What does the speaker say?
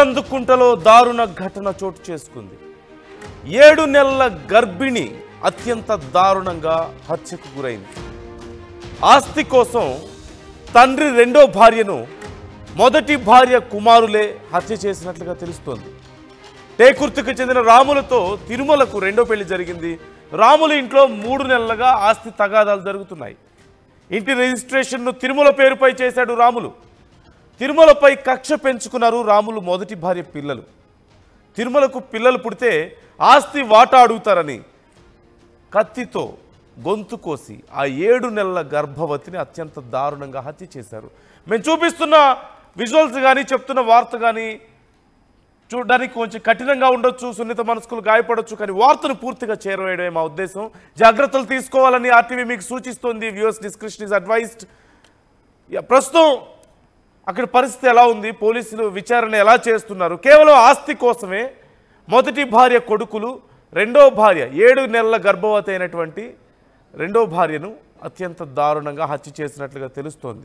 ఇల్లందుకుంటలో దారుణ ఘటన చోటు చేసుకుంది. 7 నెలల గర్భిణి అత్యంత దారుణంగా హత్యకు గురైంది. ఆస్తి కోసం తండ్రి రెండో భార్యను మొదటి భార్య కుమారులే హత్య చేసినట్లుగా తెలుస్తోంది. టేకుర్తికి చెందిన రాములతో తిరుమలకు రెండో పెళ్లి జరిగింది. రాముల ఇంట్లో 3 నెలలుగా ఆస్తి తగాదాలు జరుగుతున్నాయి. ఇంటి రిజిస్ట్రేషన్ను తిరుమల పేరుపై చేశాడు రాములు. తిరుమలపై కక్ష పెంచుకున్నారు రాములు మొదటి భార్య పిల్లలు. తిరుమలకు పిల్లలు పుడితే ఆస్తి వాటా అడుగుతారని కత్తితో గొంతు కోసి ఆ 7 నెలల గర్భవతిని అత్యంత దారుణంగా హత్య చేశారు. మేము చూపిస్తున్న విజువల్స్ కానీ చెప్తున్న వార్త కానీ చూడడానికి కొంచెం కఠినంగా ఉండొచ్చు, సున్నిత మనస్కులు గాయపడొచ్చు, కానీ వార్తను పూర్తిగా చేరవేయడమే మా ఉద్దేశం. జాగ్రత్తలు తీసుకోవాలని ఆర్టీవీ మీకు సూచిస్తోంది. Viewers description is advised. ప్రస్తుతం అక్కడ పరిస్థితి ఎలా ఉంది, పోలీసులు విచారణ ఎలా చేస్తున్నారు? కేవలం ఆస్తి కోసమే మొదటి భార్య కొడుకులు రెండో భార్య 7 నెలల గర్భవతి అయినటువంటి రెండో భార్యను అత్యంత దారుణంగా హత్య చేసినట్లుగా తెలుస్తోంది.